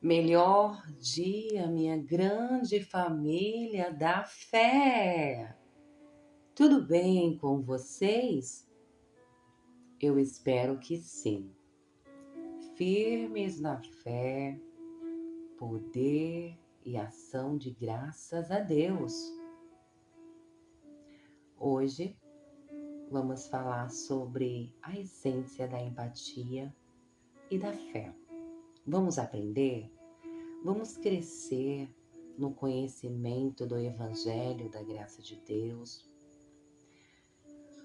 Melhor dia, minha grande família da fé! Tudo bem com vocês? Eu espero que sim. Firmes na fé, poder e ação de graças a Deus. Hoje vamos falar sobre a essência da empatia e da fé. Vamos aprender? Vamos crescer no conhecimento do Evangelho da graça de Deus.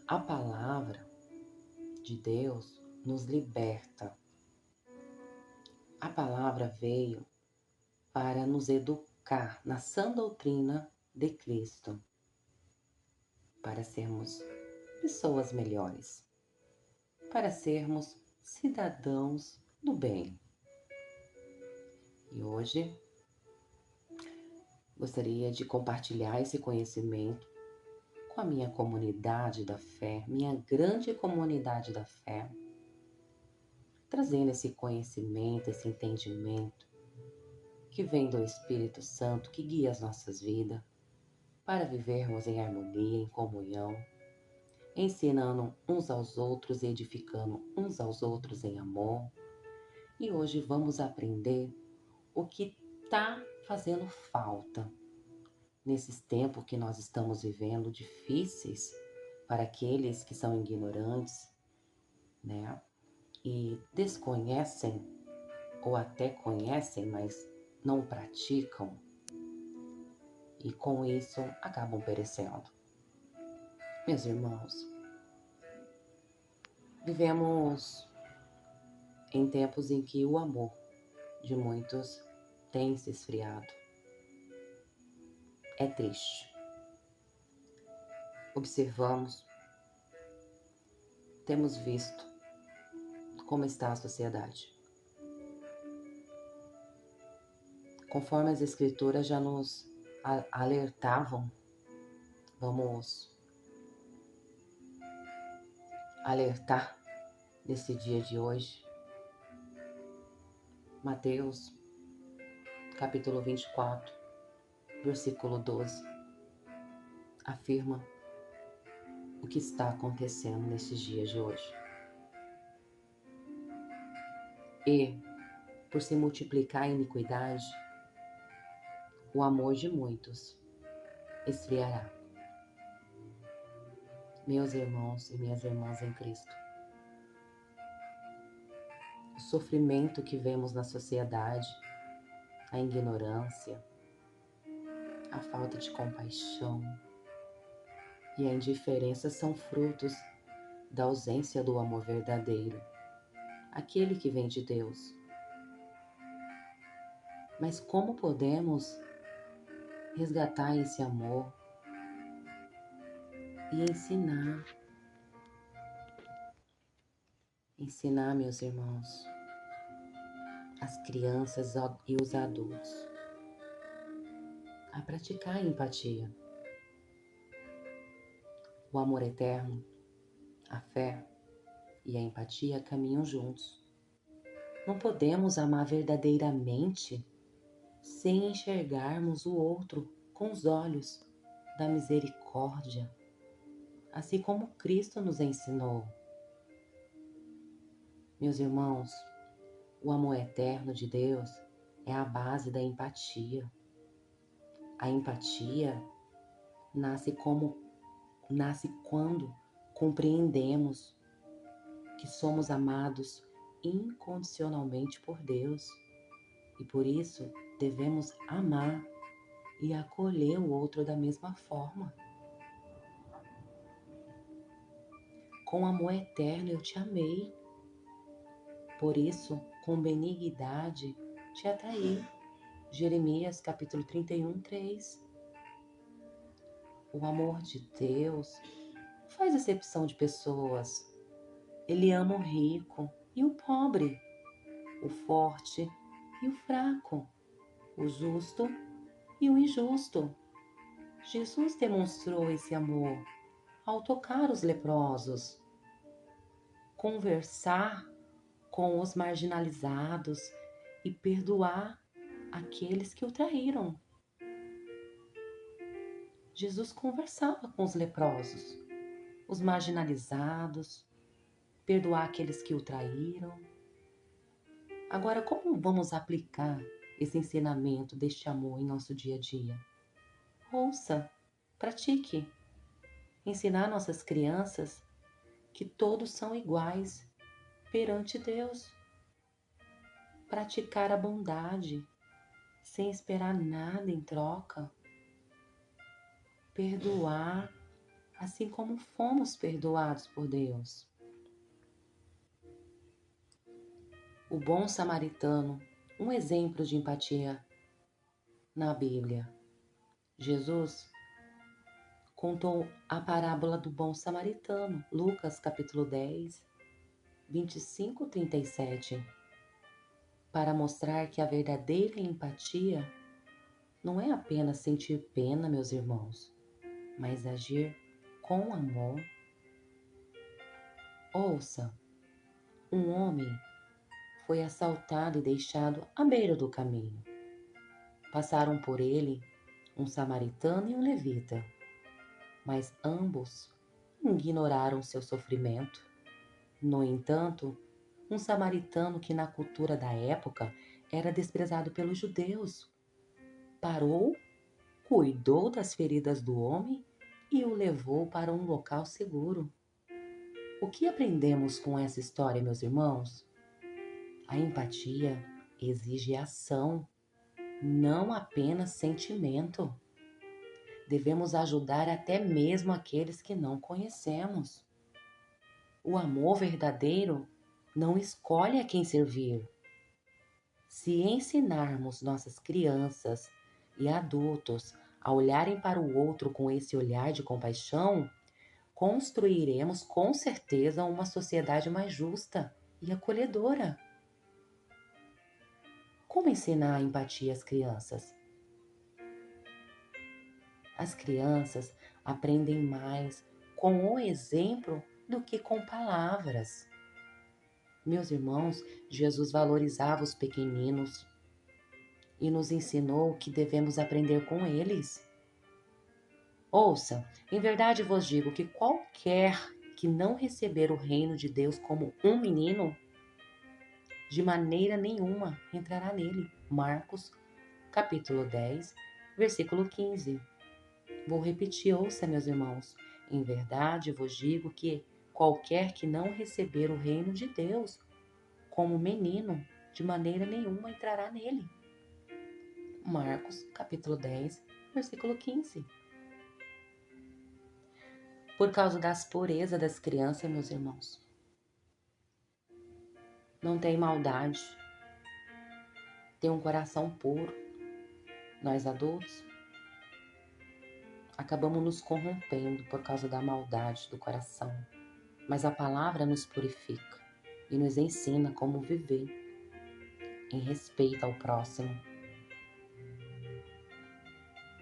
A palavra de Deus nos liberta. A palavra veio para nos educar na sã doutrina de Cristo, para sermos pessoas melhores, para sermos cidadãos do bem. E hoje gostaria de compartilhar esse conhecimento com a minha comunidade da fé, minha grande comunidade da fé, trazendo esse conhecimento, esse entendimento que vem do Espírito Santo, que guia as nossas vidas, para vivermos em harmonia, em comunhão, ensinando uns aos outros e edificando uns aos outros em amor. E hoje vamos aprender o que está fazendo falta nesses tempos que nós estamos vivendo, difíceis para aqueles que são ignorantes, né? E desconhecem, ou até conhecem, mas não praticam, e com isso acabam perecendo. Meus irmãos, vivemos em tempos em que o amor de muitos tem se esfriado. É triste. Observamos, temos visto como está a sociedade. Conforme as Escrituras já nos alertavam, vamos alertar nesse dia de hoje. Mateus, capítulo 24, versículo 12, afirma o que está acontecendo nesses dias de hoje. E, por se multiplicar a iniquidade, o amor de muitos esfriará. Meus irmãos e minhas irmãs em Cristo, o sofrimento que vemos na sociedade, a ignorância, a falta de compaixão e a indiferença são frutos da ausência do amor verdadeiro, aquele que vem de Deus. Mas como podemos resgatar esse amor e ensinar, meus irmãos, as crianças e os adultos a praticar a empatia? O amor eterno, a fé e a empatia caminham juntos. Não podemos amar verdadeiramente sem enxergarmos o outro com os olhos da misericórdia, assim como Cristo nos ensinou. Meus irmãos, o amor eterno de Deus é a base da empatia. A empatia nasce quando compreendemos que somos amados incondicionalmente por Deus e por isso devemos amar e acolher o outro da mesma forma. Com amor eterno eu te amei, por isso com benignidade te atraí. Jeremias capítulo 31, 3. O amor de Deus não faz acepção de pessoas. Ele ama o rico e o pobre, o forte e o fraco, o justo e o injusto. Jesus demonstrou esse amor ao tocar os leprosos, conversar com os marginalizados e perdoar aqueles que o traíram. Jesus conversava com os leprosos, os marginalizados, perdoar aqueles que o traíram. Agora, como vamos aplicar esse ensinamento deste amor em nosso dia a dia? Ouça, pratique, ensinar nossas crianças que todos são iguais perante Deus. Praticar a bondade, sem esperar nada em troca. Perdoar, assim como fomos perdoados por Deus. O bom samaritano, um exemplo de empatia na Bíblia. Jesus contou a parábola do bom samaritano, Lucas capítulo 10, 25 e 37, para mostrar que a verdadeira empatia não é apenas sentir pena, meus irmãos, mas agir com amor. Ouça, um homem foi assaltado e deixado à beira do caminho. Passaram por ele um samaritano e um levita, mas ambos ignoraram seu sofrimento. No entanto, um samaritano que na cultura da época era desprezado pelos judeus, parou, cuidou das feridas do homem e o levou para um local seguro. O que aprendemos com essa história, meus irmãos? A empatia exige ação, não apenas sentimento. Devemos ajudar até mesmo aqueles que não conhecemos. O amor verdadeiro não escolhe a quem servir. Se ensinarmos nossas crianças e adultos a olharem para o outro com esse olhar de compaixão, construiremos com certeza uma sociedade mais justa e acolhedora. Como ensinar a empatia às crianças? As crianças aprendem mais com o exemplo do que com palavras. Meus irmãos, Jesus valorizava os pequeninos e nos ensinou que devemos aprender com eles. Ouça, em verdade vos digo que qualquer que não receber o reino de Deus como um menino, de maneira nenhuma entrará nele. Marcos, capítulo 10, versículo 15. Vou repetir, ouça, meus irmãos. Em verdade vos digo que qualquer que não receber o reino de Deus como menino, de maneira nenhuma entrará nele. Marcos, capítulo 10, versículo 15. Por causa das purezas das crianças, meus irmãos. Não tem maldade. Tem um coração puro. Nós adultos acabamos nos corrompendo por causa da maldade do coração. Mas a palavra nos purifica e nos ensina como viver em respeito ao próximo,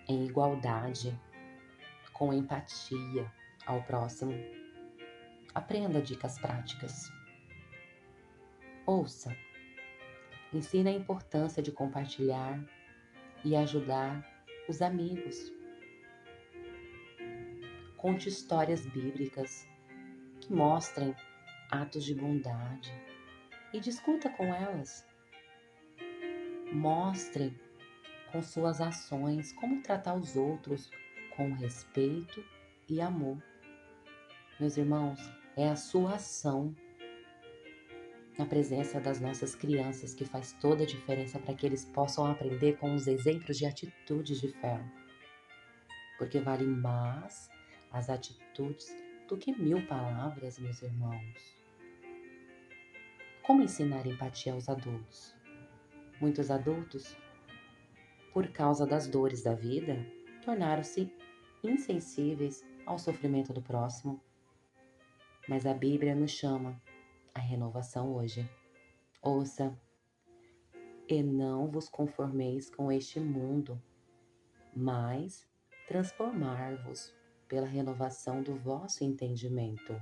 em igualdade, com empatia ao próximo. Aprenda dicas práticas. Ouça. Ensina a importância de compartilhar e ajudar os amigos. Conte histórias bíblicas que mostrem atos de bondade e discuta com elas. Mostre com suas ações como tratar os outros com respeito e amor. Meus irmãos, é a sua ação na presença das nossas crianças que faz toda a diferença para que eles possam aprender com os exemplos de atitudes de fé. Porque vale mais as atitudes do que 1000 palavras, meus irmãos. Como ensinar empatia aos adultos? Muitos adultos, por causa das dores da vida, tornaram-se insensíveis ao sofrimento do próximo. Mas a Bíblia nos chama à renovação hoje. Ouça, e não vos conformeis com este mundo, mas transformar-vos pela renovação do vosso entendimento.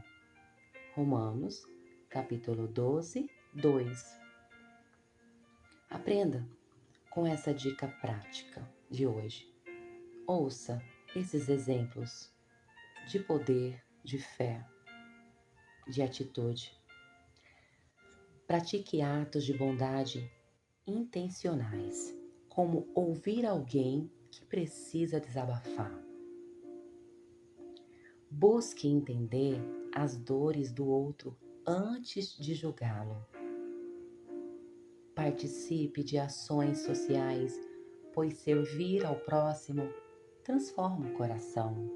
Romanos, capítulo 12, 2. Aprenda com essa dica prática de hoje. Ouça esses exemplos de poder, de fé, de atitude. Pratique atos de bondade intencionais, como ouvir alguém que precisa desabafar. Busque entender as dores do outro antes de julgá-lo. Participe de ações sociais, pois servir ao próximo transforma o coração.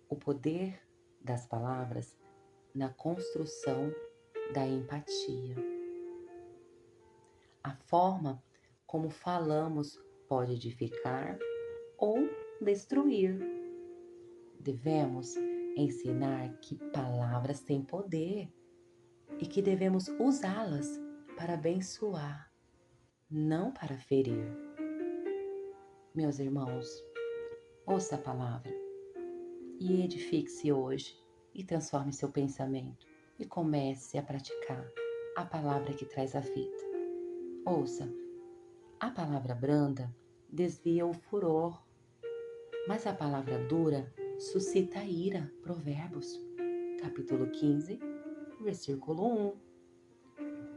O poder das palavras na construção da empatia. A forma como falamos pode edificar ou destruir. Devemos ensinar que palavras têm poder e que devemos usá-las para abençoar, não para ferir. Meus irmãos, ouça a palavra e edifique-se hoje e transforme seu pensamento e comece a praticar a palavra que traz a vida. Ouça, a palavra branda desvia o furor, mas a palavra dura suscita ira. Provérbios, capítulo 15, versículo 1.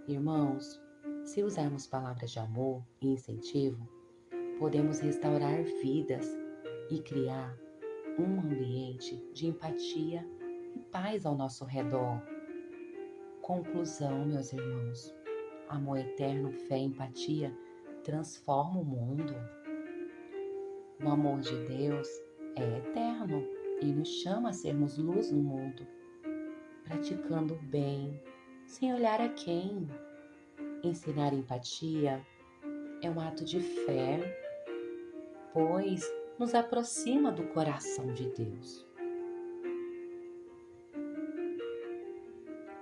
Irmãos, se usarmos palavras de amor e incentivo, podemos restaurar vidas e criar um ambiente de empatia e paz ao nosso redor. Conclusão, meus irmãos, amor eterno, fé e empatia transforma o mundo. O amor de Deus é eterno e nos chama a sermos luz no mundo, praticando o bem, sem olhar a quem. Ensinar empatia é um ato de fé, pois nos aproxima do coração de Deus.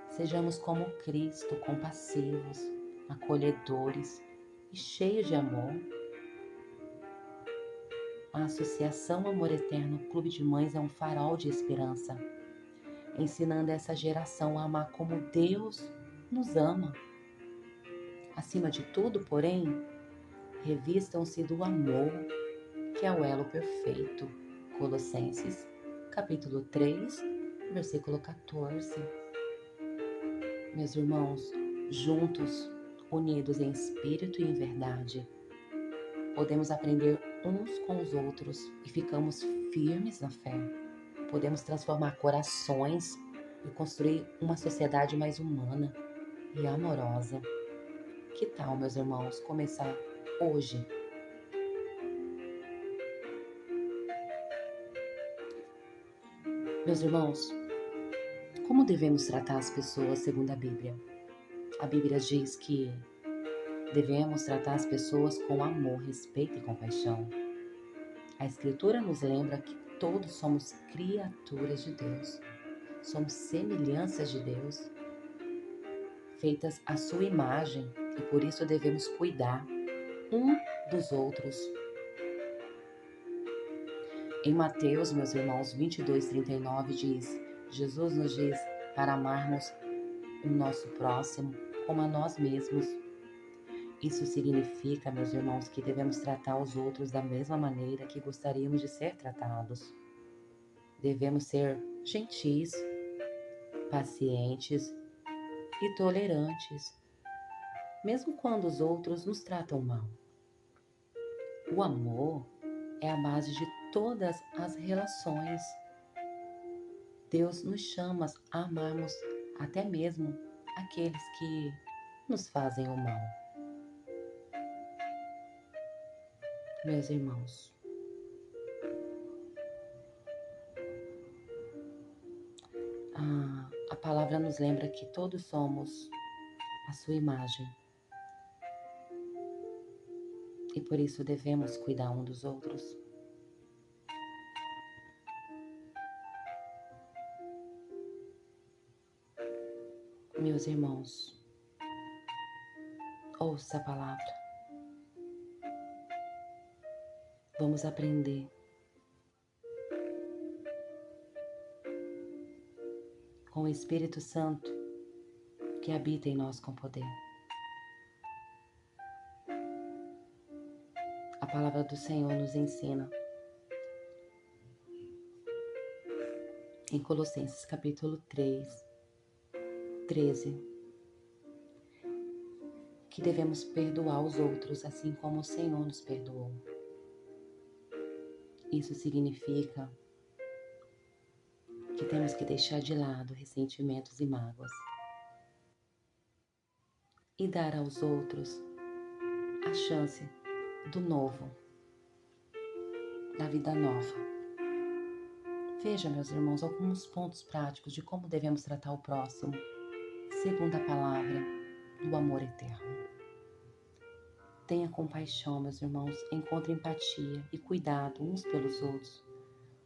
Sejamos como Cristo, compassivos, acolhedores e cheios de amor. A Associação Amor Eterno Clube de Mães é um farol de esperança, ensinando essa geração a amar como Deus nos ama. Acima de tudo, porém, revistam-se do amor, que é o elo perfeito. Colossenses, capítulo 3, versículo 14. Meus irmãos, juntos, unidos em espírito e em verdade, podemos aprender uns com os outros e ficamos firmes na fé. Podemos transformar corações e construir uma sociedade mais humana e amorosa. Que tal, meus irmãos, começar hoje? Meus irmãos, como devemos tratar as pessoas segundo a Bíblia? A Bíblia diz que devemos tratar as pessoas com amor, respeito e compaixão. A Escritura nos lembra que todos somos criaturas de Deus. Somos semelhanças de Deus, feitas à sua imagem, e por isso devemos cuidar um dos outros. Em Mateus, meus irmãos, 22:39 diz, Jesus nos diz para amarmos o nosso próximo como a nós mesmos. Isso significa, meus irmãos, que devemos tratar os outros da mesma maneira que gostaríamos de ser tratados. Devemos ser gentis, pacientes e tolerantes, mesmo quando os outros nos tratam mal. O amor é a base de todas as relações. Deus nos chama a amarmos até mesmo aqueles que nos fazem o mal. Meus irmãos, a palavra nos lembra que todos somos a sua imagem e por isso devemos cuidar um dos outros. Meus irmãos, ouça a palavra. Vamos aprender com o Espírito Santo que habita em nós com poder. palavra do Senhor nos ensina em Colossenses capítulo 3, 13, que devemos perdoar os outros assim como o Senhor nos perdoou. Isso significa que temos que deixar de lado ressentimentos e mágoas e dar aos outros a chance do novo, da vida nova. Veja, meus irmãos, alguns pontos práticos de como devemos tratar o próximo, segundo a palavra do amor eterno. Tenha compaixão, meus irmãos, encontre empatia e cuidado uns pelos outros,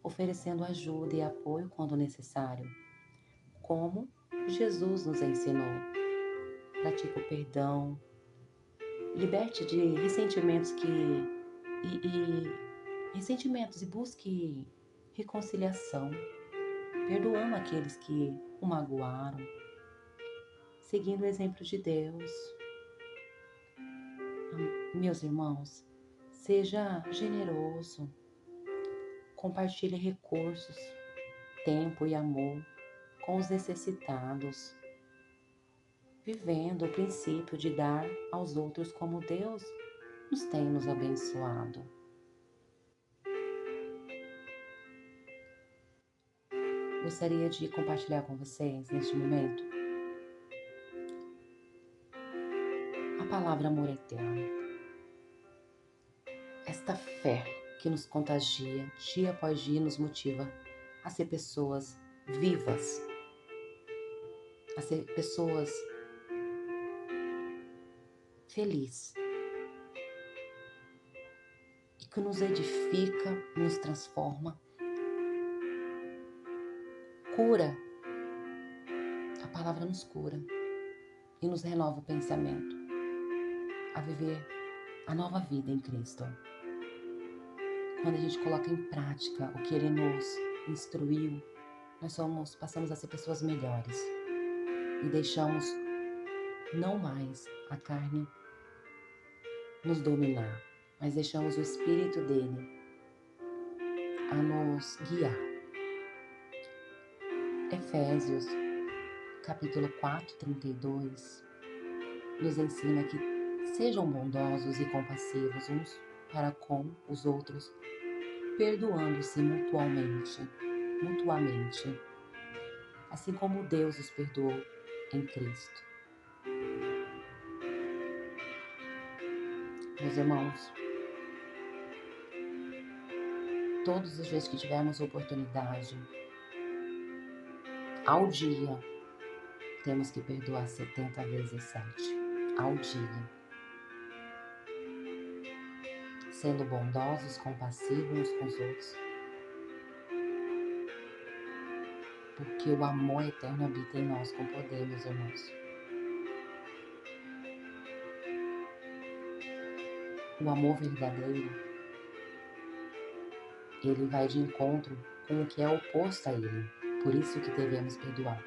oferecendo ajuda e apoio quando necessário, como Jesus nos ensinou. Pratique o perdão, liberte de ressentimentos e busque reconciliação, perdoando aqueles que o magoaram, seguindo o exemplo de Deus. Meus irmãos, seja generoso, compartilhe recursos, tempo e amor com os necessitados, vivendo o princípio de dar aos outros como Deus nos abençoado. Gostaria de compartilhar com vocês neste momento a palavra amor eterno. Esta fé que nos contagia dia após dia nos motiva a ser pessoas vivas, a ser pessoas felizes e que nos edifica, nos transforma, cura. A palavra nos cura e nos renova o pensamento a viver a nova vida em Cristo. Quando a gente coloca em prática o que Ele nos instruiu, nós passamos a ser pessoas melhores e deixamos não mais a carne nos dominar, mas deixamos o Espírito dele a nos guiar. Efésios, capítulo 4, 32, nos ensina que sejam bondosos e compassivos uns para com os outros, perdoando-se mutuamente, assim como Deus os perdoou em Cristo. Meus irmãos, todos os dias que tivermos oportunidade, ao dia, temos que perdoar 70 vezes 7, ao dia. Sendo bondosos, compassivos uns com os outros. Porque o amor eterno habita em nós com poder, meus irmãos. O amor verdadeiro, ele vai de encontro com o que é oposto a ele. Por isso que devemos perdoar.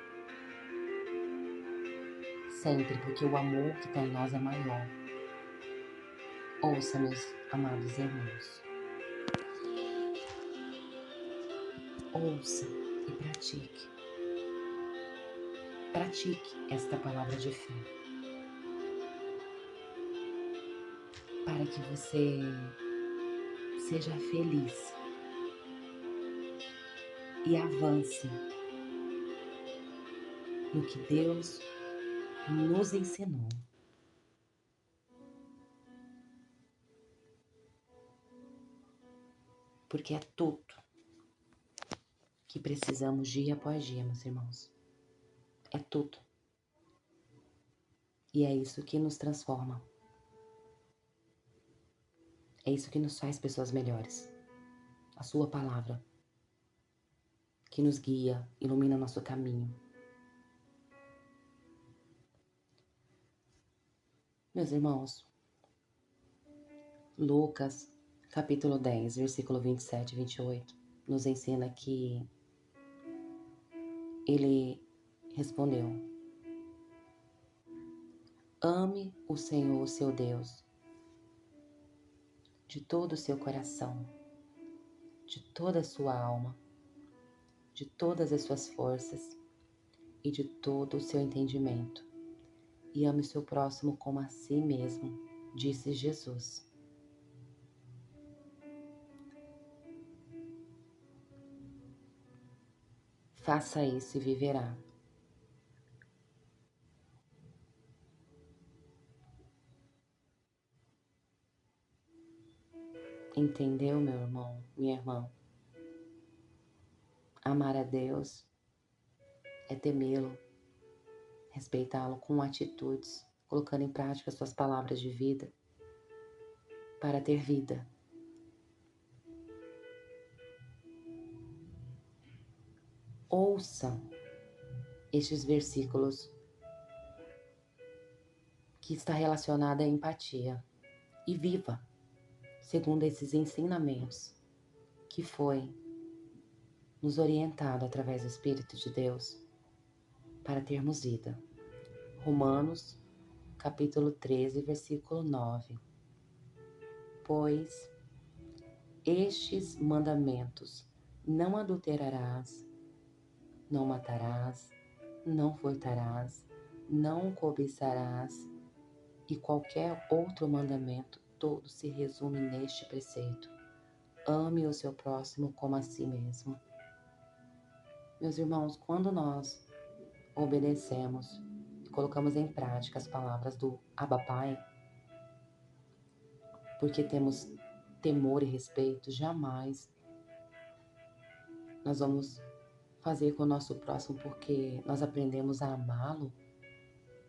Sempre, porque o amor que está em nós é maior. Ouça, meus amados irmãos. Ouça e pratique. Pratique esta palavra de fé. Para que você seja feliz e avance no que Deus nos ensinou. Porque é tudo que precisamos dia após dia, meus irmãos. É tudo. E é isso que nos transforma. É isso que nos faz pessoas melhores. A sua palavra, que nos guia, ilumina nosso caminho. Meus irmãos, Lucas, capítulo 10, versículo 27 e 28, nos ensina que ele respondeu: ame o Senhor, seu Deus, de todo o seu coração, de toda a sua alma, de todas as suas forças e de todo o seu entendimento. E ame o seu próximo como a si mesmo, disse Jesus. Faça isso e viverá. Entendeu, meu irmão, minha irmã? Amar a Deus é temê-lo, respeitá-lo com atitudes, colocando em prática suas palavras de vida para ter vida. Ouça estes versículos que está relacionado à empatia e viva segundo esses ensinamentos que foi nos orientado através do Espírito de Deus para termos vida. Romanos, capítulo 13, versículo 9. Pois estes mandamentos: não adulterarás, não matarás, não furtarás, não cobiçarás, e qualquer outro mandamento, todo se resume neste preceito: ame o seu próximo como a si mesmo. Meus irmãos, quando nós obedecemos e colocamos em prática as palavras do Abba Pai, porque temos temor e respeito, jamais nós vamos fazer com o nosso próximo porque nós aprendemos a amá-lo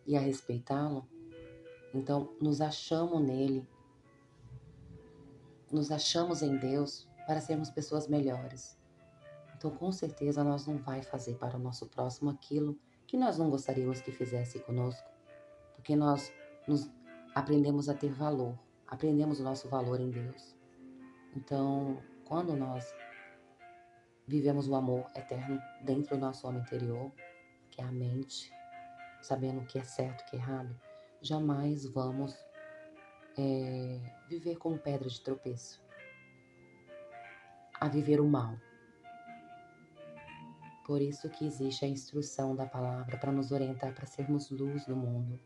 e a respeitá-lo. Então, nos achamos nele, nos achamos em Deus para sermos pessoas melhores. Então, com certeza, nós não vai fazer para o nosso próximo aquilo que nós não gostaríamos que fizesse conosco, porque nós nos aprendemos a ter valor, aprendemos o nosso valor em Deus. Então, quando nós vivemos o amor eterno dentro do nosso homem interior, que é a mente, sabendo o que é certo e o que é errado, jamais vamos viver como pedra de tropeço, a viver o mal. Por isso que existe a instrução da palavra para nos orientar para sermos luz no mundo.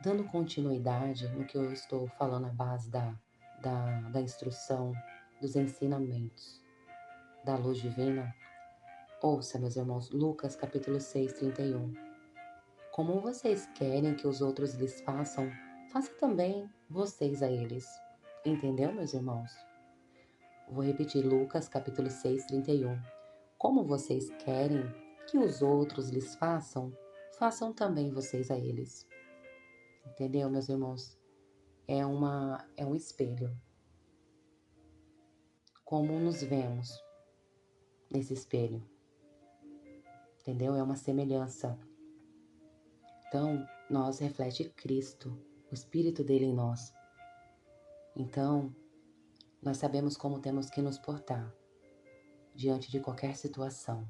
Dando continuidade no que eu estou falando à base da instrução, dos ensinamentos da luz divina, ouça, meus irmãos, Lucas capítulo 6, 31. Como vocês querem que os outros lhes façam, faça também vocês a eles. Entendeu, meus irmãos? Vou repetir, Lucas capítulo 6, 31. Como vocês querem que os outros lhes façam, façam também vocês a eles. Entendeu, meus irmãos? É um espelho. Como nos vemos nesse espelho? Entendeu? É uma semelhança. Então, nós reflete Cristo, o Espírito dele em nós. Então, nós sabemos como temos que nos portar diante de qualquer situação.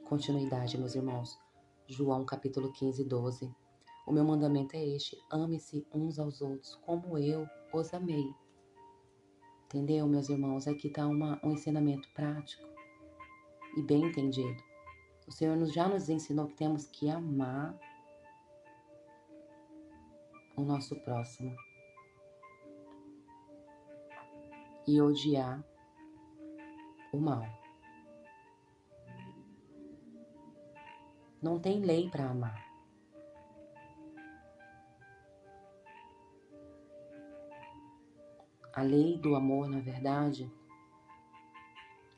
Continuidade, meus irmãos. João capítulo 15, 12. O meu mandamento é este: ame-se uns aos outros como eu os amei. Entendeu, meus irmãos? Aqui está um ensinamento prático e bem entendido. O Senhor já nos ensinou que temos que amar o nosso próximo e odiar o mal. Não tem lei para amar. A lei do amor, na verdade,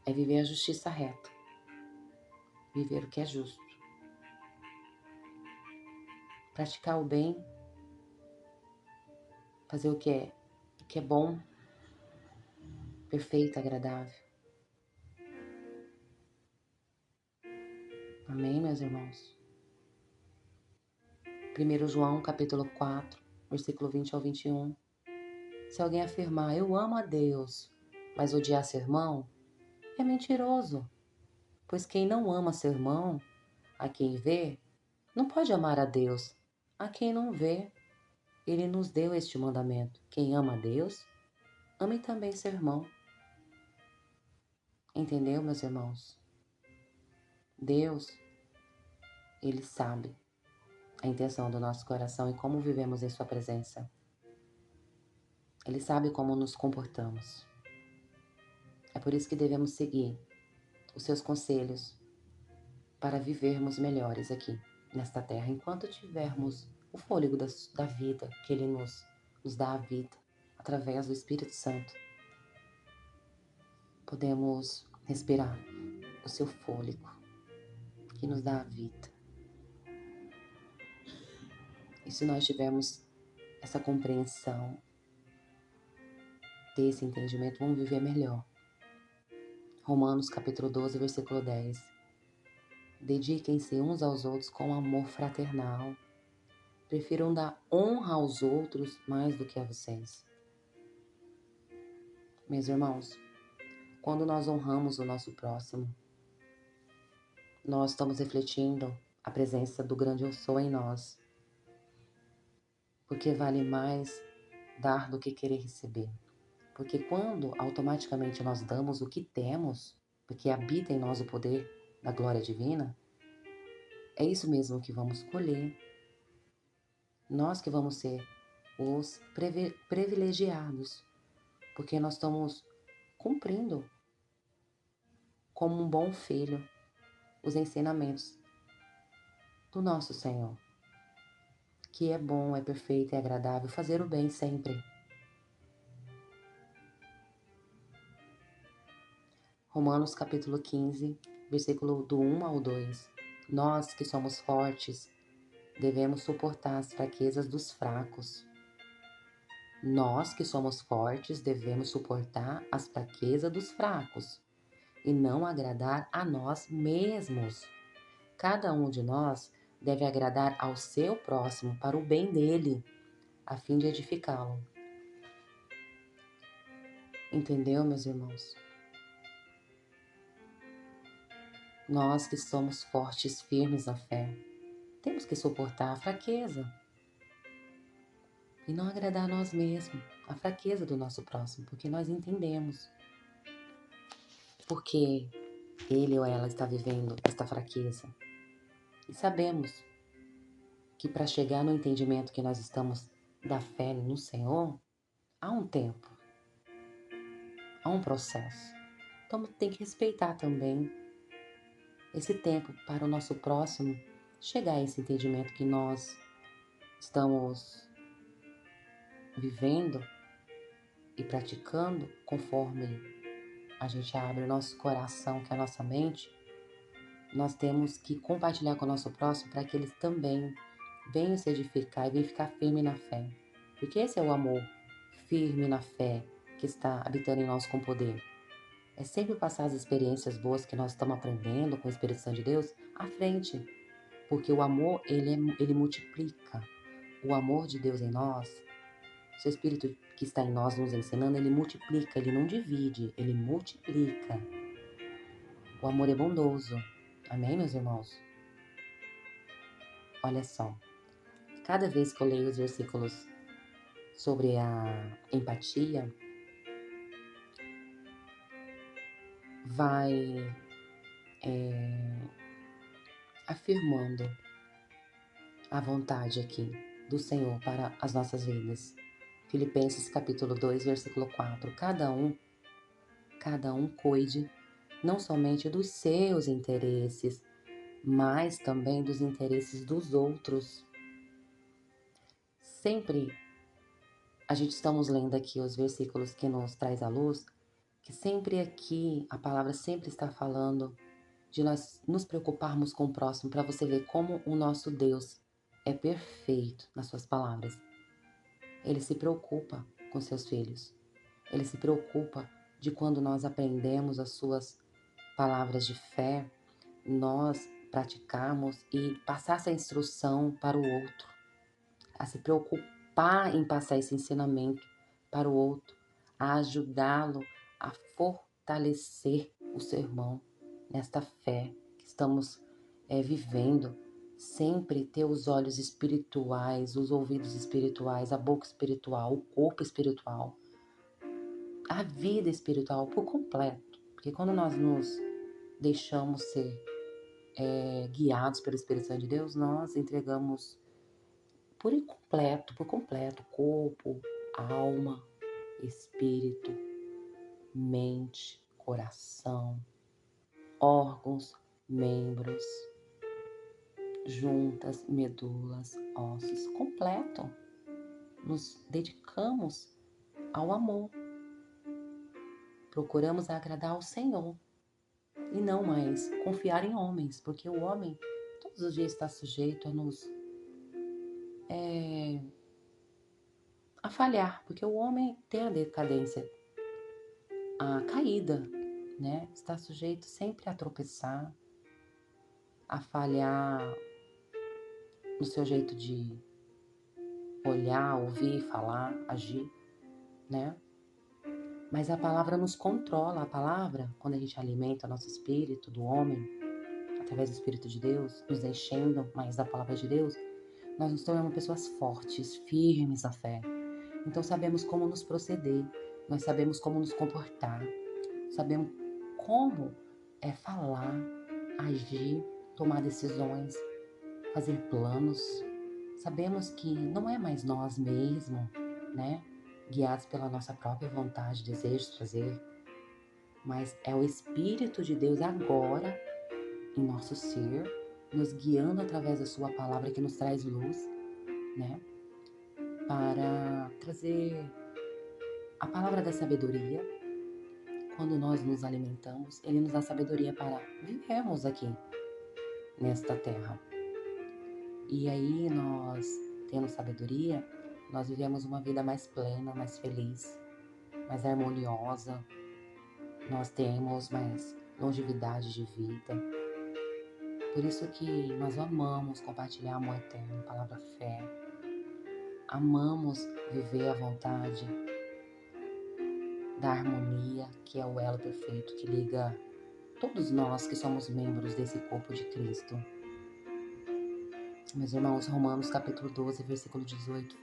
é viver a justiça reta, viver o que é justo, praticar o bem, fazer o que é bom, perfeito, agradável. Amém, meus irmãos? 1 João capítulo 4, versículo 20 ao 21. Se alguém afirmar, eu amo a Deus, mas odiar seu irmão, é mentiroso. Pois quem não ama seu irmão, a quem vê, não pode amar a Deus, a quem não vê. Ele nos deu este mandamento: quem ama a Deus, ame também seu irmão. Entendeu, meus irmãos? Deus, Ele sabe a intenção do nosso coração e como vivemos em sua presença. Ele sabe como nos comportamos. É por isso que devemos seguir os seus conselhos para vivermos melhores aqui nesta terra, enquanto tivermos o fôlego da vida, que Ele nos dá a vida através do Espírito Santo. Podemos respirar o seu fôlego que nos dá a vida. E se nós tivermos essa compreensão, ter esse entendimento, vamos viver melhor. Romanos capítulo 12, versículo 10. Dediquem-se uns aos outros com amor fraternal. Prefiram dar honra aos outros mais do que a vocês. Meus irmãos, quando nós honramos o nosso próximo, nós estamos refletindo a presença do grande Eu Sou em nós. Porque vale mais dar do que querer receber. Porque quando automaticamente nós damos o que temos, porque habita em nós o poder da glória divina, é isso mesmo que vamos colher. Nós que vamos ser os privilegiados, porque nós estamos cumprindo como um bom filho os ensinamentos do nosso Senhor, que é bom, é perfeito, é agradável fazer o bem sempre. Romanos capítulo 15, versículo do 1 ao 2. Nós que somos fortes, devemos suportar as fraquezas dos fracos. Nós que somos fortes, devemos suportar as fraquezas dos fracos e não agradar a nós mesmos. Cada um de nós deve agradar ao seu próximo para o bem dele, a fim de edificá-lo. Entendeu, meus irmãos? Nós que somos fortes, firmes na fé, temos que suportar a fraqueza e não agradar a nós mesmos, a fraqueza do nosso próximo, porque nós entendemos porque ele ou ela está vivendo esta fraqueza. E sabemos que para chegar no entendimento que nós estamos da fé no Senhor, há um tempo, há um processo. Então tem que respeitar também esse tempo para o nosso próximo chegar a esse entendimento que nós estamos vivendo e praticando conforme a gente abre o nosso coração, que é a nossa mente. Nós temos que compartilhar com o nosso próximo para que eles também venham se edificar e venham ficar firme na fé. Porque esse é o amor firme na fé que está habitando em nós com poder. É sempre passar as experiências boas que nós estamos aprendendo com o Espírito Santo de Deus à frente. Porque o amor, ele multiplica. O amor de Deus em nós, o seu Espírito que está em nós nos ensinando, ele multiplica, ele não divide, ele multiplica. O amor é bondoso. Amém, meus irmãos? Olha só, cada vez que eu leio os versículos sobre a empatia, vai afirmando a vontade aqui do Senhor para as nossas vidas. Filipenses capítulo 2, versículo 4. Cada um cuide não somente dos seus interesses, mas também dos interesses dos outros. Sempre a gente estamos lendo aqui os versículos que nos traz à luz, que sempre aqui a palavra sempre está falando de nós nos preocuparmos com o próximo, para você ver como o nosso Deus é perfeito nas suas palavras. Ele se preocupa com seus filhos. Ele se preocupa de quando nós aprendemos as suas palavras de fé, nós praticarmos e passar essa instrução para o outro, a se preocupar em passar esse ensinamento para o outro, a ajudá-lo a fortalecer o seu irmão nesta fé que estamos vivendo, sempre ter os olhos espirituais, os ouvidos espirituais, a boca espiritual, o corpo espiritual, a vida espiritual por completo. Porque quando nós nos deixamos ser guiados pelo Espírito Santo de Deus, nós entregamos por completo, corpo, alma, espírito, mente, coração, órgãos, membros, juntas, medulas, ossos, completo. Nos dedicamos ao amor. Procuramos agradar ao Senhor e não mais confiar em homens, porque o homem todos os dias está sujeito a falhar, porque o homem tem a decadência, a caída, né? Está sujeito sempre a tropeçar, a falhar no seu jeito de olhar, ouvir, falar, agir, né? Mas a palavra nos controla. A palavra, quando a gente alimenta o nosso espírito do homem, através do Espírito de Deus, nos enchendo mais da palavra de Deus, nós nos tornamos pessoas fortes, firmes na fé. Então sabemos como nos proceder, nós sabemos como nos comportar, sabemos como falar, agir, tomar decisões, fazer planos. Sabemos que não é mais nós mesmos, né? Guiados pela nossa própria vontade, desejo, prazer, mas é o Espírito de Deus agora em nosso ser, nos guiando através da sua palavra que nos traz luz, né? Para trazer a palavra da sabedoria. Quando nós nos alimentamos, Ele nos dá sabedoria para vivermos aqui nesta terra. E aí nós, tendo sabedoria, nós vivemos uma vida mais plena, mais feliz, mais harmoniosa. Nós temos mais longevidade de vida. Por isso que nós amamos compartilhar amor eterno, palavra fé. Amamos viver a vontade da harmonia, que é o elo perfeito que liga todos nós que somos membros desse corpo de Cristo. Meus irmãos, Romanos capítulo 12, versículo 18,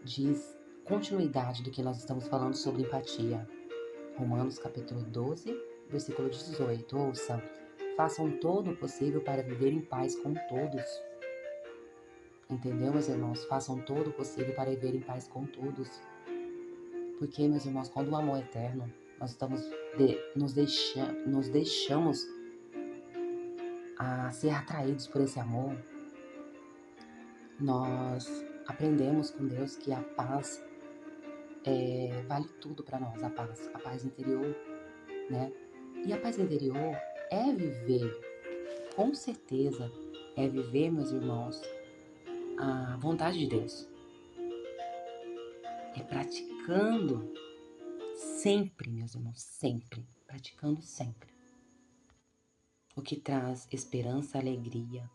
diz continuidade do que nós estamos falando sobre empatia. Romanos capítulo 12, versículo 18, ouça: façam todo o possível para viver em paz com todos. Entendeu, meus irmãos? Façam todo o possível para viver em paz com todos. Porque, meus irmãos, quando o amor é eterno, nós nos deixamos a ser atraídos por esse amor. Nós aprendemos com Deus que a paz vale tudo para nós, a paz interior, né? E a paz interior é viver, com certeza, é viver, meus irmãos, a vontade de Deus. É praticando sempre, meus irmãos, sempre, praticando sempre. O que traz esperança, alegria,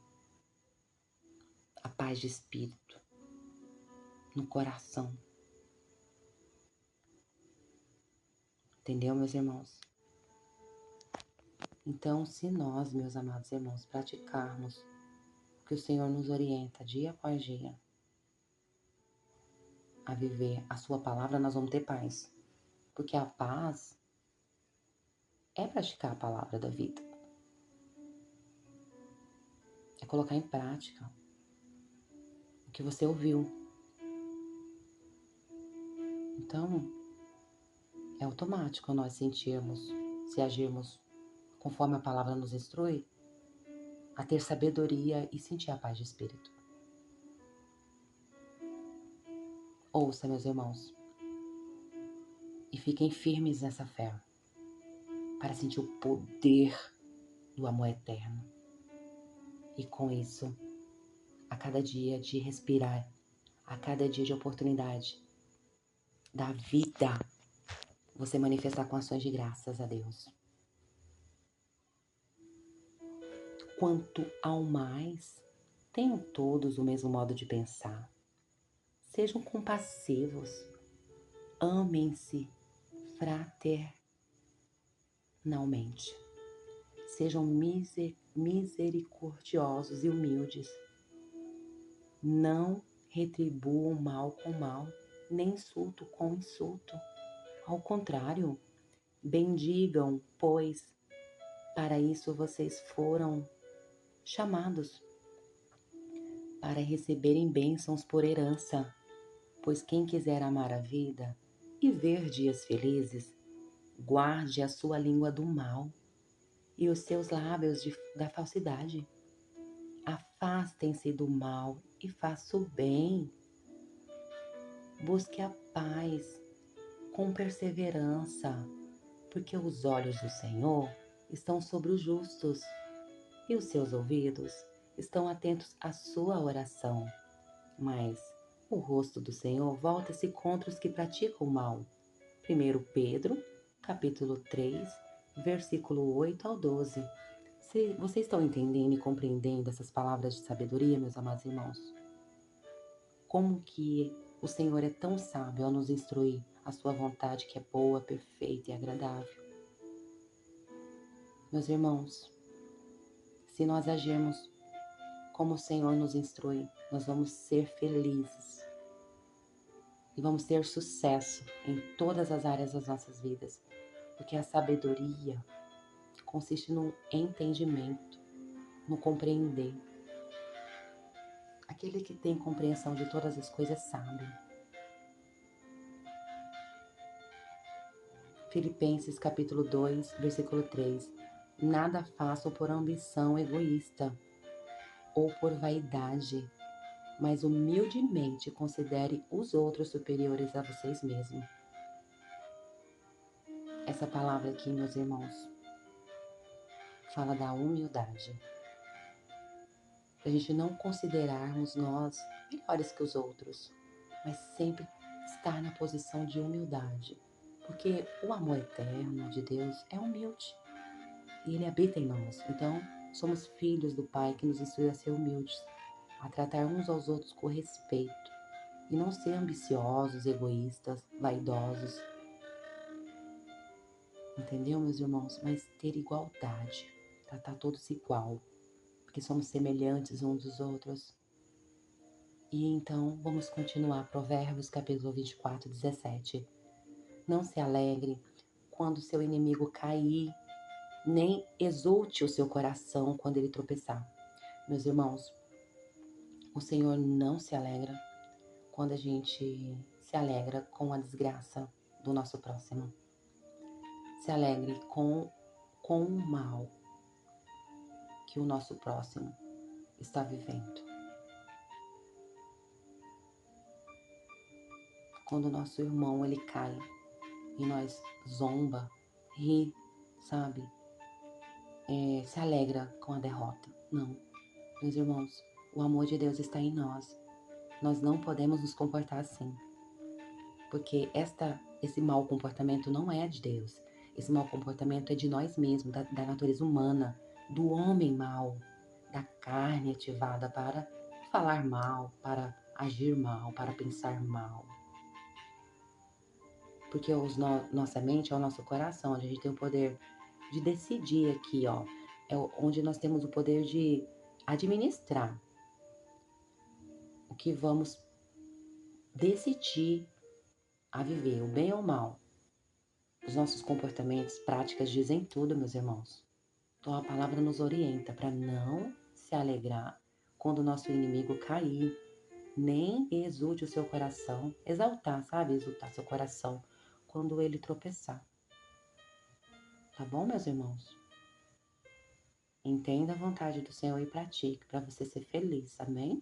a paz de espírito no coração. Entendeu, meus irmãos? Então, se nós, meus amados irmãos, praticarmos o que o Senhor nos orienta dia após dia a viver a sua palavra, nós vamos ter paz. Porque a paz é praticar a palavra da vida. É colocar em prática o que você ouviu. Então, é automático nós sentirmos, se agirmos conforme a palavra nos instrui, a ter sabedoria e sentir a paz de espírito. Ouça, meus irmãos, e fiquem firmes nessa fé, para sentir o poder do amor eterno. E com isso, a cada dia de respirar, a cada dia de oportunidade da vida, você manifestar com ações de graças a Deus. Quanto ao mais, tenham todos o mesmo modo de pensar. Sejam compassivos, amem-se fraternalmente. Sejam misericordiosos e humildes. Não retribuam mal com mal, nem insulto com insulto. Ao contrário, bendigam, pois para isso vocês foram chamados, para receberem bênçãos por herança. Pois quem quiser amar a vida e ver dias felizes, guarde a sua língua do mal e os seus lábios da falsidade. Afastem-se do mal e faça o bem. Busque a paz com perseverança, porque os olhos do Senhor estão sobre os justos e os seus ouvidos estão atentos à sua oração. Mas o rosto do Senhor volta-se contra os que praticam o mal. 1 Pedro, capítulo 3, versículo 8 ao 12. Vocês estão entendendo e compreendendo essas palavras de sabedoria, meus amados irmãos? Como que o Senhor é tão sábio ao nos instruir a sua vontade que é boa, perfeita e agradável. Meus irmãos, se nós agirmos como o Senhor nos instrui, nós vamos ser felizes e vamos ter sucesso em todas as áreas das nossas vidas, porque a sabedoria consiste no entendimento, no compreender. Aquele que tem compreensão de todas as coisas sabe. Filipenses capítulo 2, versículo 3. Nada façam por ambição egoísta ou por vaidade, mas humildemente considere os outros superiores a vocês mesmos. Essa palavra aqui, meus irmãos, fala da humildade. Pra gente não considerarmos nós melhores que os outros, mas sempre estar na posição de humildade. Porque o amor eterno de Deus é humilde e Ele habita em nós. Então, somos filhos do Pai que nos instrui a ser humildes, a tratar uns aos outros com respeito e não ser ambiciosos, egoístas, vaidosos. Entendeu, meus irmãos? Mas ter igualdade, tratar todos igual, porque somos semelhantes uns dos outros. E então, vamos continuar. Provérbios capítulo 24, 17. Não se alegre quando seu inimigo cair, nem exulte o seu coração quando ele tropeçar. Meus irmãos, o Senhor não se alegra quando a gente se alegra com a desgraça do nosso próximo. Se alegre com o mal que o nosso próximo está vivendo. Quando o nosso irmão ele cai e nós zomba, ri, sabe? Se alegra com a derrota. Não, meus irmãos, o amor de Deus está em nós. Nós não podemos nos comportar assim, porque esse mau comportamento não é de Deus. Esse mau comportamento é de nós mesmos, da natureza humana, do homem mau, da carne ativada para falar mal, para agir mal, para pensar mal. Porque nossa mente é o nosso coração, onde a gente tem o poder de decidir aqui, ó. É onde nós temos o poder de administrar o que vamos decidir a viver, o bem ou o mal. Os nossos comportamentos, práticas dizem tudo, meus irmãos. Então a palavra nos orienta para não se alegrar quando o nosso inimigo cair, nem exulte o seu coração, exaltar, sabe? Exultar seu coração quando ele tropeçar. Tá bom, meus irmãos? Entenda a vontade do Senhor e pratique para você ser feliz, amém?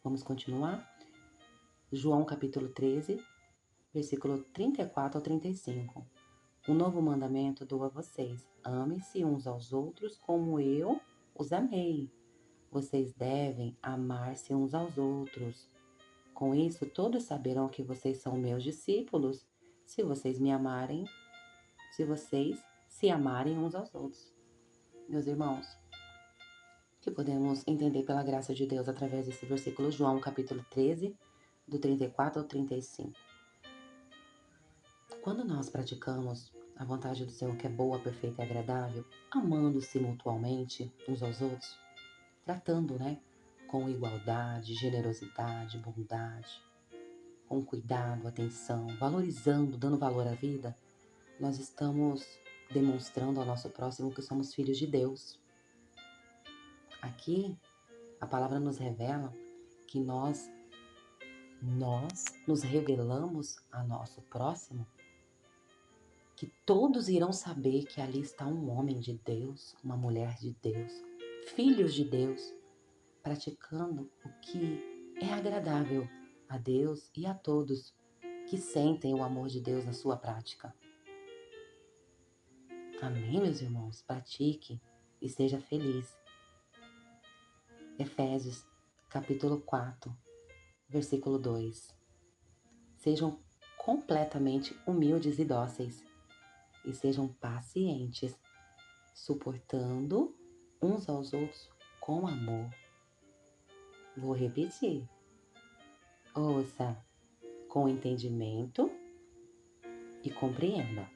Vamos continuar? João capítulo 13, versículo 34 ao 35. Um novo mandamento dou a vocês: amem-se uns aos outros como eu os amei. Vocês devem amar-se uns aos outros. Com isso, todos saberão que vocês são meus discípulos, se vocês se amarem uns aos outros. Meus irmãos, que podemos entender pela graça de Deus através desse versículo, João capítulo 13, do 34 ao 35. Quando nós praticamos a vontade do Senhor que é boa, perfeita e agradável, amando-se mutualmente uns aos outros, tratando, né, com igualdade, generosidade, bondade, com cuidado, atenção, valorizando, dando valor à vida, nós estamos demonstrando ao nosso próximo que somos filhos de Deus. Aqui, a palavra nos revela que nós nos revelamos a nosso próximo, que todos irão saber que ali está um homem de Deus, uma mulher de Deus, filhos de Deus, praticando o que é agradável a Deus e a todos que sentem o amor de Deus na sua prática. Amém, meus irmãos? Pratique e seja feliz. Efésios, capítulo 4, versículo 2. Sejam completamente humildes e dóceis, e sejam pacientes, suportando uns aos outros com amor. Vou repetir. Ouça com entendimento e compreenda.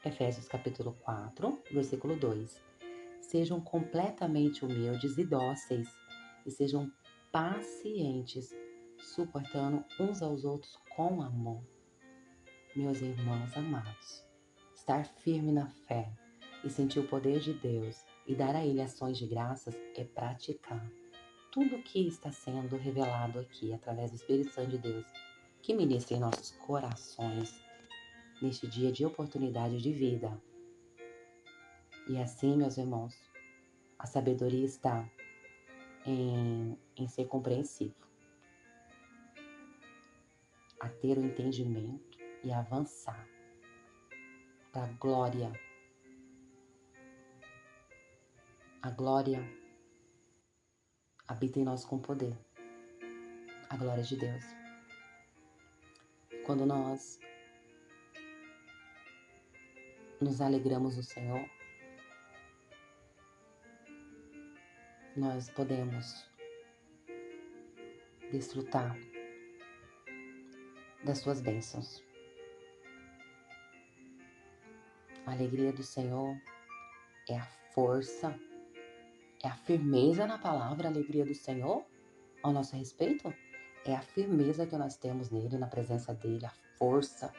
Efésios capítulo 4, versículo 2. Sejam completamente humildes e dóceis, e sejam pacientes, suportando uns aos outros com amor. Meus irmãos amados, estar firme na fé e sentir o poder de Deus e dar a Ele ações de graças é praticar tudo o que está sendo revelado aqui através do Espírito Santo de Deus, que ministra em nossos corações neste dia de oportunidade de vida. E assim, meus irmãos, a sabedoria está em ser compreensivo, a ter o entendimento e avançar para a glória. A glória habita em nós com poder, a glória de Deus. Quando nós nos alegramos no Senhor, nós podemos desfrutar das suas bênçãos. A alegria do Senhor é a força, é a firmeza na palavra. A alegria do Senhor ao nosso respeito é a firmeza que nós temos nele, na presença dele, a força,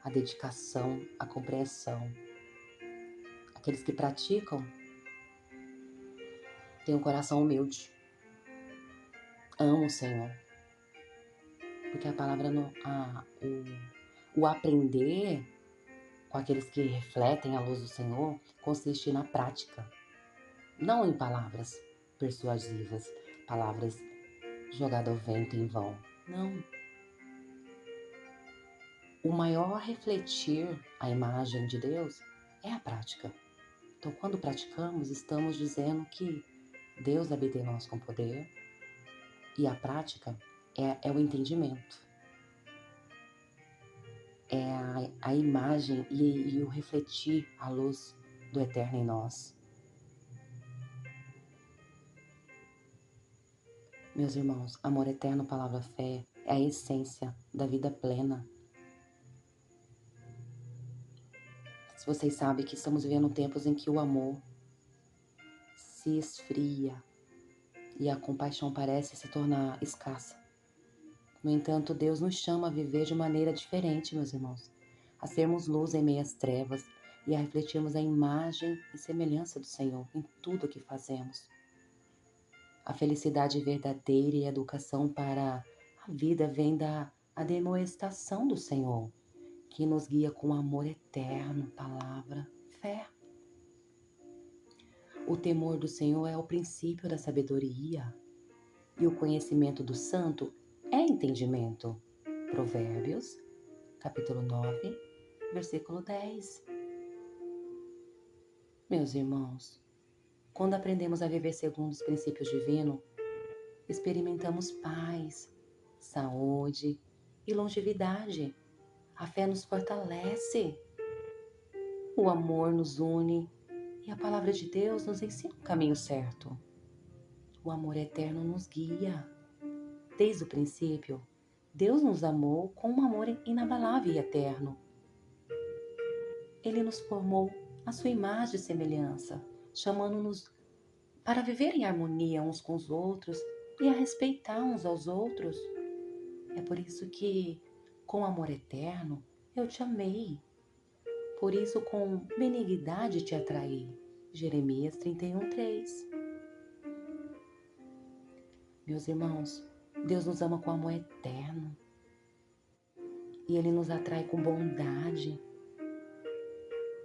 a dedicação, a compreensão. Aqueles que praticam têm um coração humilde, amam o Senhor, porque a palavra, o aprender com aqueles que refletem a luz do Senhor consiste na prática, não em palavras persuasivas, palavras jogadas ao vento em vão. Não. O maior refletir a imagem de Deus é a prática. Então, quando praticamos, estamos dizendo que Deus habita em nós com poder, e a prática é o entendimento. É a imagem e o refletir a luz do Eterno em nós. Meus irmãos, amor eterno, palavra fé, é a essência da vida plena. Se vocês sabem que estamos vivendo tempos em que o amor se esfria e a compaixão parece se tornar escassa. No entanto, Deus nos chama a viver de maneira diferente, meus irmãos, a sermos luz em meias trevas e a refletirmos a imagem e semelhança do Senhor em tudo o que fazemos. A felicidade verdadeira e a educação para a vida vem da admoestação do Senhor, que nos guia com amor eterno, palavra, fé. O temor do Senhor é o princípio da sabedoria, e o conhecimento do santo é entendimento. Provérbios, capítulo 9, versículo 10. Meus irmãos, quando aprendemos a viver segundo os princípios divinos, experimentamos paz, saúde e longevidade. A fé nos fortalece, o amor nos une e a palavra de Deus nos ensina o caminho certo. O amor eterno nos guia. Desde o princípio, Deus nos amou com um amor inabalável e eterno. Ele nos formou à sua imagem e semelhança, chamando-nos para viver em harmonia uns com os outros e a respeitar uns aos outros. É por isso que, com amor eterno, eu te amei. Por isso, com benignidade te atraí. Jeremias 31:3. Meus irmãos, Deus nos ama com amor eterno. E Ele nos atrai com bondade.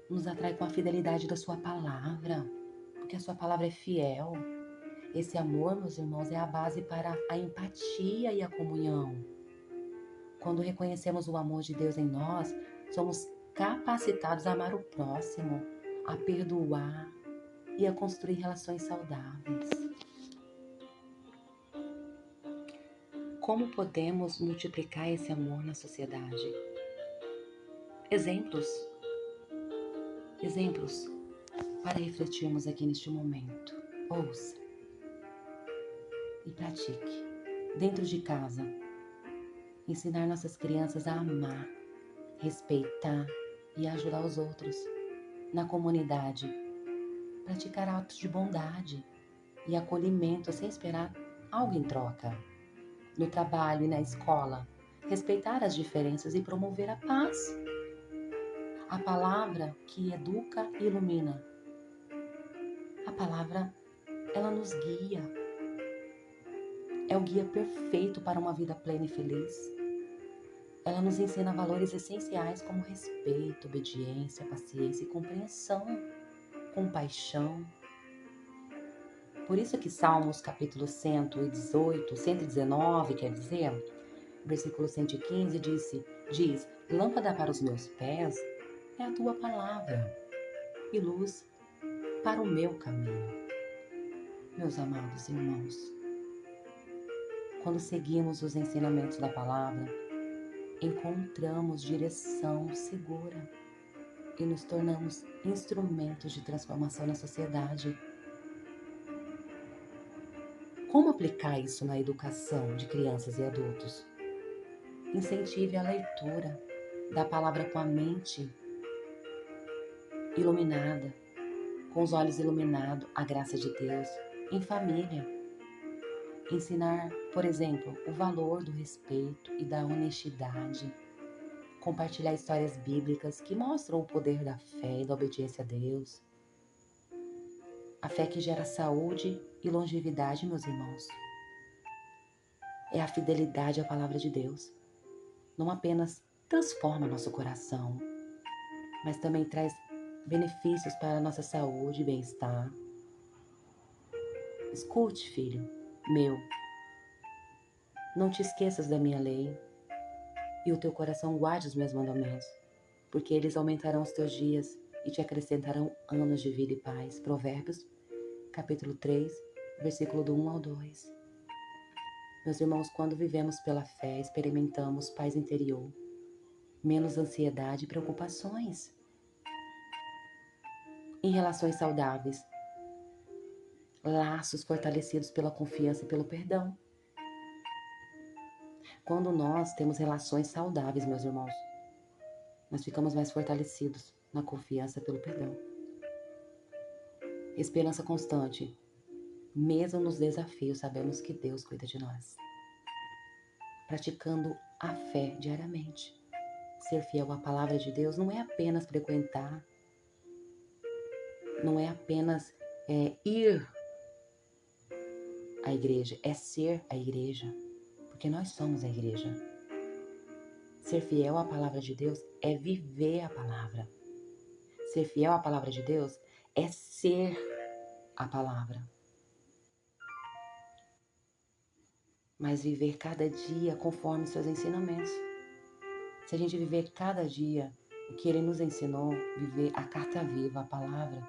Nos atrai com a fidelidade da sua palavra. Porque a sua palavra é fiel. Esse amor, meus irmãos, é a base para a empatia e a comunhão. Quando reconhecemos o amor de Deus em nós, somos capacitados a amar o próximo, a perdoar e a construir relações saudáveis. Como podemos multiplicar esse amor na sociedade? Exemplos para refletirmos aqui neste momento. Ouça e pratique. Dentro de casa, ensinar nossas crianças a amar, respeitar e ajudar os outros. Na comunidade, praticar atos de bondade e acolhimento sem esperar algo em troca. No trabalho e na escola, respeitar as diferenças e promover a paz. A palavra que educa e ilumina. A palavra, ela nos guia. É o guia perfeito para uma vida plena e feliz. Ela nos ensina valores essenciais como respeito, obediência, paciência e compreensão, compaixão. Por isso que Salmos capítulo 119, quer dizer, versículo 115 diz, lâmpada para os meus pés é a tua palavra e luz para o meu caminho. Meus amados irmãos, quando seguimos os ensinamentos da palavra, encontramos direção segura e nos tornamos instrumentos de transformação na sociedade. Como aplicar isso na educação de crianças e adultos? Incentive a leitura da palavra com a mente iluminada, com os olhos iluminados, a graça de Deus, em família. Ensinar, por exemplo, o valor do respeito e da honestidade. Compartilhar histórias bíblicas que mostram o poder da fé e da obediência a Deus. A fé que gera saúde e longevidade, meus irmãos. É a fidelidade à palavra de Deus. Não apenas transforma nosso coração, mas também traz benefícios para a nossa saúde e bem-estar. Escute, filho meu, não te esqueças da minha lei e o teu coração guarde os meus mandamentos, porque eles aumentarão os teus dias e te acrescentarão anos de vida e paz. Provérbios, capítulo 3, versículo do 1 ao 2. Meus irmãos, quando vivemos pela fé, experimentamos paz interior, menos ansiedade e preocupações. Em relações saudáveis, laços fortalecidos pela confiança e pelo perdão. Quando nós temos relações saudáveis, meus irmãos, nós ficamos mais fortalecidos na confiança pelo perdão. Esperança constante. Mesmo nos desafios, sabemos que Deus cuida de nós. Praticando a fé diariamente. Ser fiel à palavra de Deus não é apenas frequentar, não é apenas ir à igreja, é ser a igreja, porque nós somos a igreja. Ser fiel à palavra de Deus é viver a palavra. Ser fiel à palavra de Deus é ser a palavra. Mas viver cada dia conforme seus ensinamentos. Se a gente viver cada dia o que Ele nos ensinou, viver a carta viva, a palavra,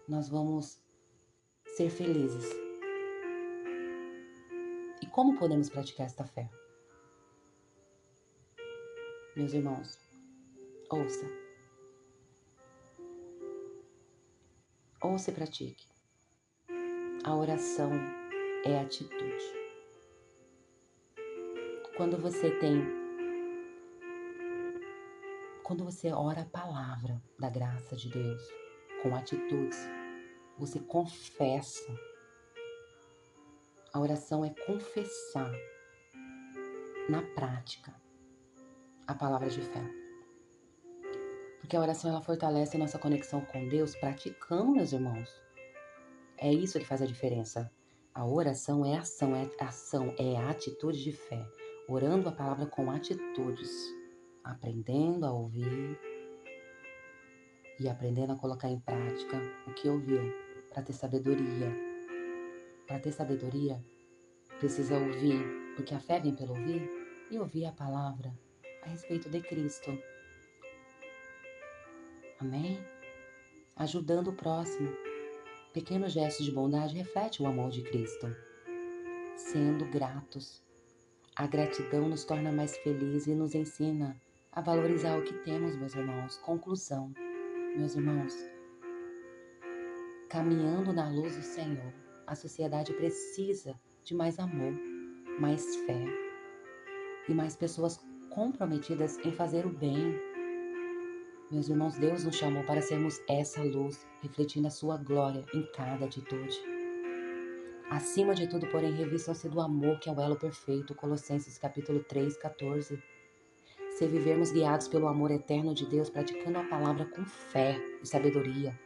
nós vamos ser felizes. E como podemos praticar esta fé? Meus irmãos, ouça. Ouça e pratique. A oração é atitude. Quando você tem Quando você ora a palavra da graça de Deus com atitudes, você confessa. A oração é confessar na prática a palavra de fé. Porque a oração ela fortalece a nossa conexão com Deus praticando, meus irmãos. É isso que faz a diferença. A oração é ação, é a atitude de fé. Orando a palavra com atitudes, aprendendo a ouvir e aprendendo a colocar em prática o que ouviu, para ter sabedoria. Para ter sabedoria, precisa ouvir, porque a fé vem pelo ouvir, e ouvir a palavra a respeito de Cristo. Amém? Ajudando o próximo. Pequenos gestos de bondade refletem o amor de Cristo. Sendo gratos. A gratidão nos torna mais felizes e nos ensina a valorizar o que temos, meus irmãos. Conclusão, meus irmãos. Caminhando na luz do Senhor, a sociedade precisa de mais amor, mais fé e mais pessoas comprometidas em fazer o bem. Meus irmãos, Deus nos chamou para sermos essa luz, refletindo a sua glória em cada atitude. Acima de tudo, porém, revistam-se do amor, que é o elo perfeito, Colossenses capítulo 3, 14. Se vivermos guiados pelo amor eterno de Deus, praticando a palavra com fé e sabedoria,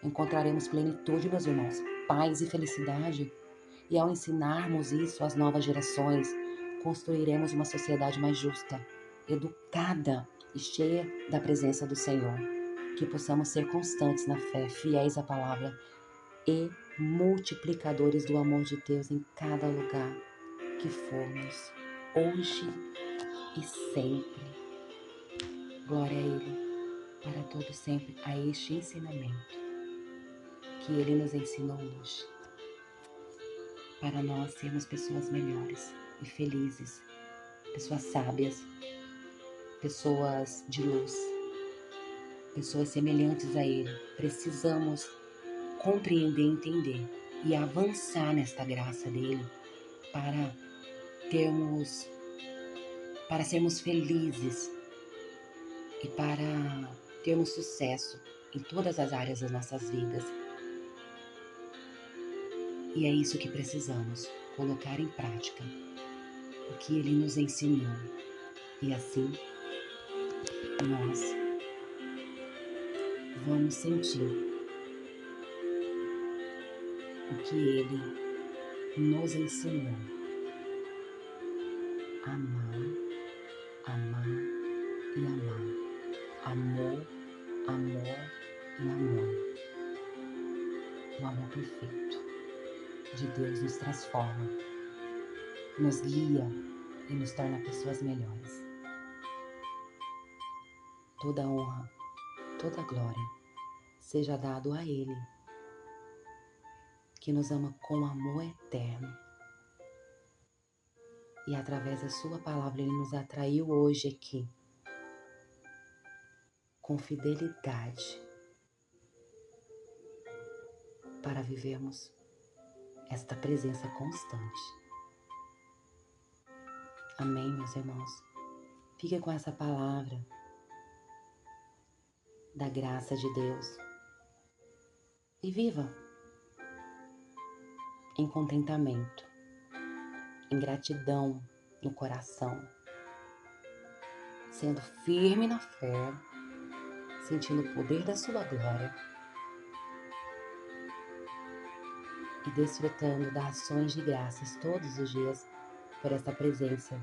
encontraremos plenitude, meus irmãos, paz e felicidade. E ao ensinarmos isso às novas gerações, construiremos uma sociedade mais justa, educada e cheia da presença do Senhor. Que possamos ser constantes na fé, fiéis à palavra e multiplicadores do amor de Deus em cada lugar que formos, hoje e sempre. Glória a Ele, para todo sempre, a este ensinamento que Ele nos ensinou hoje, para nós sermos pessoas melhores e felizes, pessoas sábias, pessoas de luz, pessoas semelhantes a Ele. Precisamos compreender, entender e avançar nesta graça dele para sermos felizes e para termos sucesso em todas as áreas das nossas vidas. E é isso que precisamos, colocar em prática o que ele nos ensinou. E assim nós vamos sentir o que ele nos ensinou. Amar, amar e amar. Amor, amor e amor. O amor perfeito de Deus nos transforma, nos guia e nos torna pessoas melhores. Toda honra, toda glória seja dado a Ele, que nos ama com amor eterno. E através da sua palavra Ele nos atraiu hoje aqui, com fidelidade, para vivermos esta presença constante. Amém, meus irmãos? Fique com essa palavra da graça de Deus e viva em contentamento, em gratidão no coração, sendo firme na fé, sentindo o poder da sua glória e desfrutando das ações de graças todos os dias por essa presença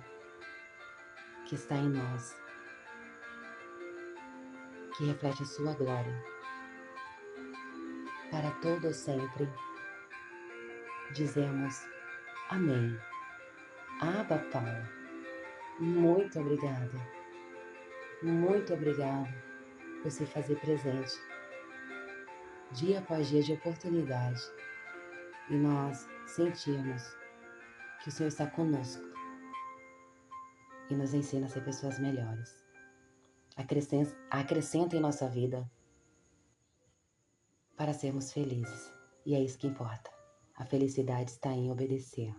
que está em nós, que reflete a sua glória. Para todo sempre, dizemos amém. Abba, Pai, muito obrigada. Muito obrigada por se fazer presente, dia após dia de oportunidade, e nós sentimos que o Senhor está conosco e nos ensina a ser pessoas melhores. Acrescenta em nossa vida para sermos felizes, e é isso que importa. A felicidade está em obedecer,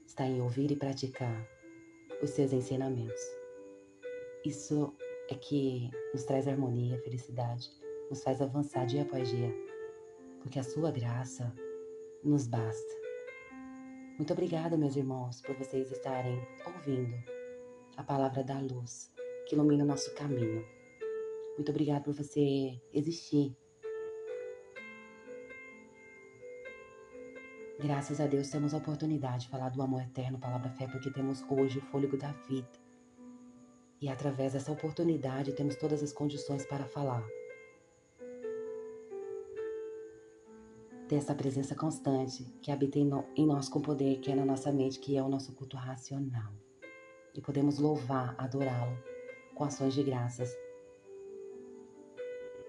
está em ouvir e praticar os seus ensinamentos. Isso é que nos traz harmonia, felicidade, nos faz avançar dia após dia, porque a sua graça nos basta. Muito obrigada, meus irmãos, por vocês estarem ouvindo a palavra da luz que ilumina o nosso caminho. Muito obrigada por você existir. Graças a Deus temos a oportunidade de falar do amor eterno, palavra fé, porque temos hoje o fôlego da vida. E através dessa oportunidade temos todas as condições para falar dessa presença constante que habita em nós com poder, que é na nossa mente, que é o nosso culto racional. E podemos louvar, adorá-lo com ações de graças,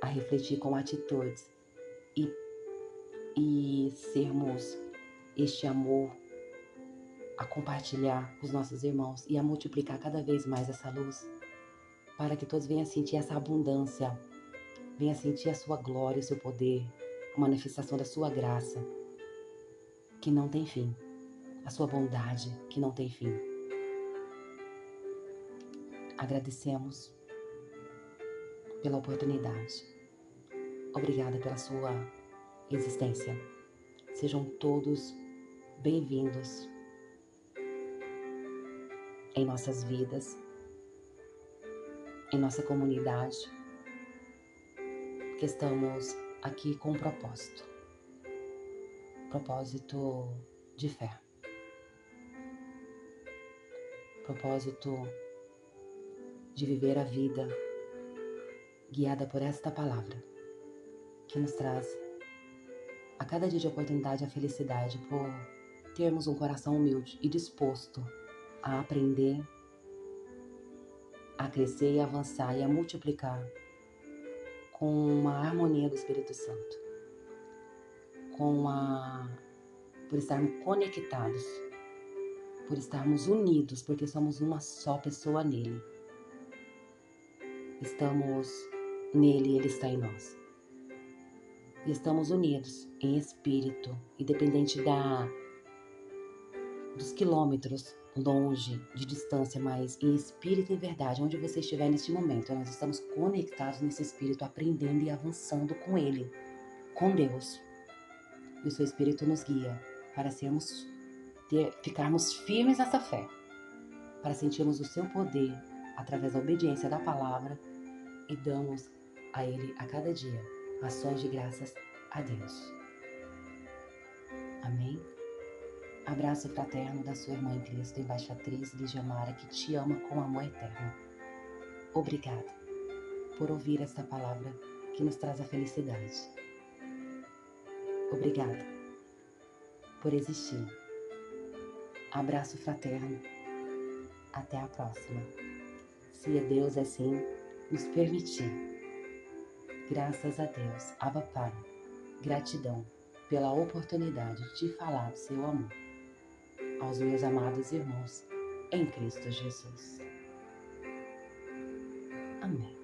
a refletir com atitudes e sermos este amor a compartilhar com os nossos irmãos e a multiplicar cada vez mais essa luz, para que todos venham sentir essa abundância, venham sentir a sua glória, o seu poder, a manifestação da sua graça, que não tem fim, a sua bondade, que não tem fim. Agradecemos pela oportunidade. Obrigada pela sua existência. Sejam todos bem-vindos em nossas vidas, em nossa comunidade, que estamos aqui com um propósito de fé, propósito de viver a vida guiada por esta palavra, que nos traz a cada dia de oportunidade a felicidade por termos um coração humilde e disposto a aprender, a crescer e avançar e a multiplicar com uma harmonia do Espírito Santo, por estarmos conectados, por estarmos unidos, porque somos uma só pessoa nele. Estamos nele e ele está em nós. E estamos unidos em espírito, independente dos quilômetros longe, de distância, mas em espírito e verdade, onde você estiver neste momento, nós estamos conectados nesse espírito, aprendendo e avançando com ele, com Deus. E o seu espírito nos guia para ficarmos firmes nessa fé, para sentirmos o seu poder através da obediência da palavra e damos a ele a cada dia ações de graças a Deus. Amém? Abraço fraterno da sua irmã em Cristo, embaixatriz Lígia Mara, que te ama com amor eterno. Obrigada por ouvir esta palavra que nos traz a felicidade. Obrigada por existir. Abraço fraterno. Até a próxima. Se Deus assim nos permitir. Graças a Deus, Abba Pai, gratidão pela oportunidade de falar do seu amor aos meus amados irmãos em Cristo Jesus. Amém.